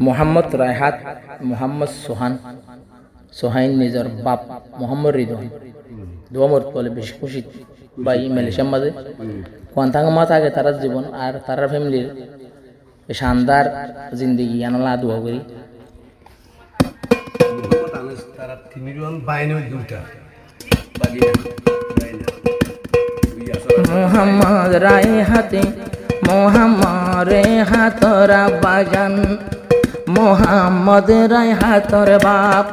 মোহাম্মদ রায়হাত মোহাম্মদ সোহাইন নিজের বাপ মোহাম্মদ রিদওয়ান দোয়ামত বলে বেশি খুশি বা মালয়েশিয়ার মাঝে কোয়ান্তাঙ্গমা থাকে তার জীবন আর তার ফ্যামিলির শানদার জিন্দগি আনলা দোয়া করি মোহাম্মদ রায়হাতে মোহাম্মদ রেহাতরা বাজান মোহাম্মদ রায়হাতর বাপ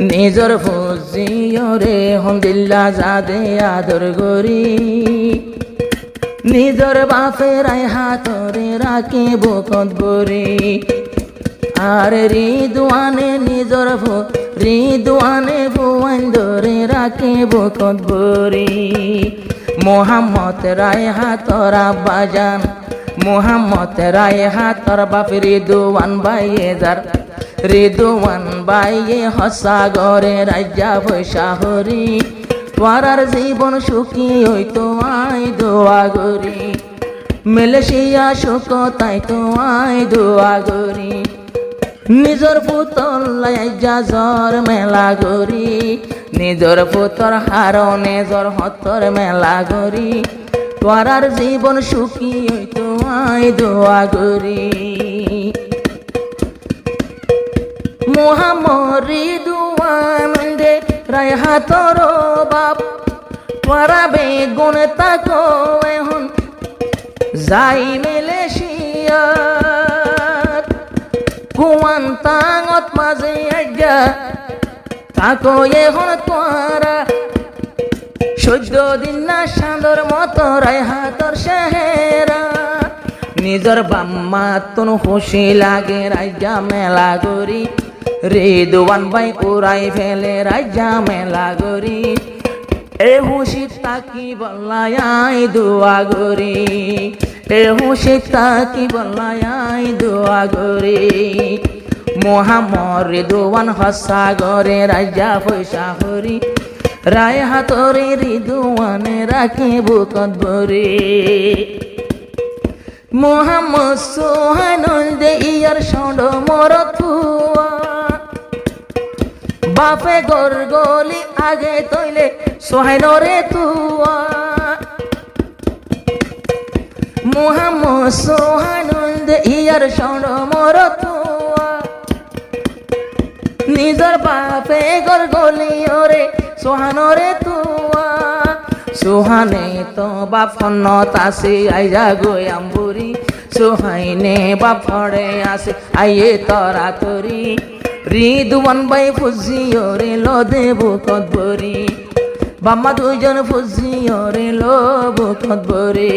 নিজর ফুজিয়রে হমদিল্লা জাদে আদর গরি নিজর বাপে রায়হাতরে রাখে বকত বরি আর রিদওয়ানে নিজর রিদওয়ানে ভুয়ান ধরে রাখে বকত বরি মোহাম্মদ রায়হাতর বাজান মোহাম্মদ রায়হাতর বাপ রিদওয়ান বাইয়েদার রিদওয়ান বাইয়ে হসাগরে রাজ্যা পয়সা হরি তোরার জীবন সুখী হইতো আই দোয়া গরি মালয়েশিয়া সুখ তাই তো আই দোয়া গরি নিজর পুতর লাইজা জ্বর মেলা গরি নিজর পুতর হারনে জ্বর হতর মেলা গরি তোরার জীবন সুখী হইতো আই দোয়া গরি মোহাম্মদ রিদওয়ান দে রায়হাতর বাপ তোরা বেগুন তাকো এখন যাই মালয়েশিয়া কুয়ান্তাঙ্গত মাঝে আজ্ঞা তাকো এখন তোরা 14 দিন না সান্দর মতো রায়হাতর শেহেরা নিজর বাম্মা তুন খুশি লাগে রাজ্যা মেলা গরি রিদওয়ান ভাই উড়াই ফেলে রাজ্যা মেলা গরি এ খুশি তাকি বল্লাই দোয়া গরি এ খুশি তাকি বল্লাই দোয়া গরি মোহাম্মদ রিদওয়ান হসাগরে রাজ্যা পয়সা হরি রায়হাতরে রিদওয়ানে রাখে বুকত বরি মোহাম্মদ সোহানুল দে ইয়ার সন্ড মরথুয়া বাপে গরগলি আগে তৈলে সোহাইনরে তুয়া মোহাম্মদ সোহানুল দে ইয়ার সন্ড মরথুয়া নিজর বাপে গরগলি ওরে সোহানরে তুয়া সোহানে তো বাপ ফন্নত আসে আইজা গোয়াম্বুরি সোহাইনে বাপ ফড়ে আসে আইয়ে তরা তরি রিদওয়ান বাই ফুজিয়রে লো দেবো কদবরি বাম্মা দুজন ফুজিয়রে লো কদবরি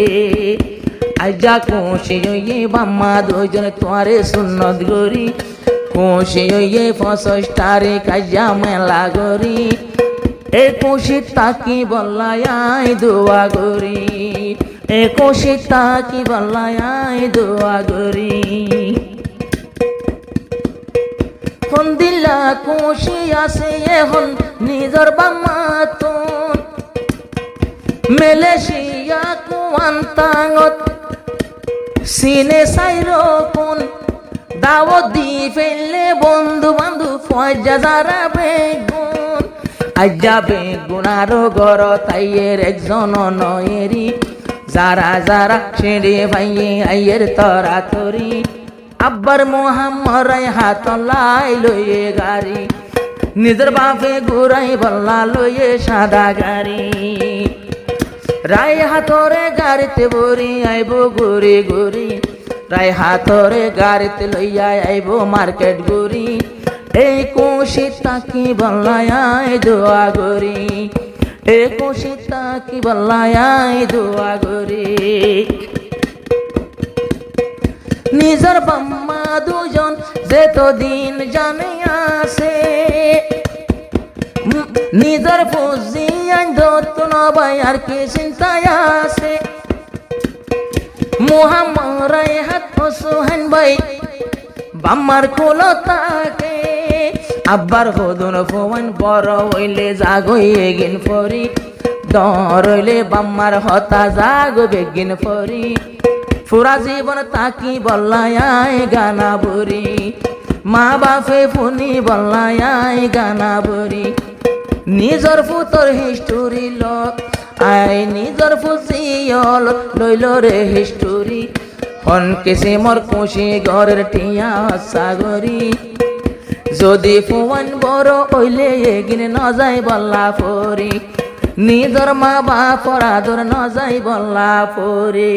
আইজা খুশি হইয়ে বাম্মা দুজন তোয়ারে সুন্নত গরি খুশি হইয়ে 65 তারিখ আইজা মেলা গরি এ খুশি তাকি বল্লাই দোয়া গরি এ খুশি তাকি বল্লাই দোয়া গরি হন্দিল্লা খুশি আসে এখন নিজর বাম্মা তুন মালয়েশিয়া কুয়ান্তাঙ্গত সিনে সাইরো কোন দাওয়াত দি ফেললে বন্ধু বান্ধব ফয়জা যারা বেগুন আজ্জা বেগুনারো গর তাইয়ের একজন নয়েরি যারা যারা ছেড়ে ভাইয়ে আইয়ের তরা তরি আব্বার মোহাম্মদ রায়হাত লাই লইয়ে গাড়ি নিজের বাপে ঘুরাই বল্লা লইয়ে সাদা গাড়ি রায়হাতরে গাড়িতে বরি আইব ঘুরি ঘুরি রায়হাতরে গাড়িতে লইয়া আইব মার্কেট ঘুরি এই খুশি তাকি বল্লাই দোয়া গরি এই খুশি তাকি বল্লাই দোয়া গরি নিজর বাম্মা দুজন যেতো দিন জানে আসে নিজর ফুজিয়ান ধরতুন ভাই আর কি চিন্তায় আসে মোহাম্মদ রায়হাত সোহান ভাই বাম্মার কোলো তাকে আব্বার হদুন ফোয়ান বড় হইলে জাগইয়ে গিন ফরি দর হইলে বাম্মার হতা জাগ বেগিন ফরি পুরা জীবন তাকি বল্লায় গানা বুড়ি মা বাপে ফুনি বল্লায় গানা বুড়ি নিজর ফুতর হিস্টোরি লক আই নিজর ফুসিয়ল লইল রে হিস্টোরি হন কেসে মর খুশি ঘরের টিয়া সাগরি যদি ফুয়ান বড় হইলে এগিন ন যাই বল্লা পরি নিজর মা বাপর আদর ন যাই বল্লা পরি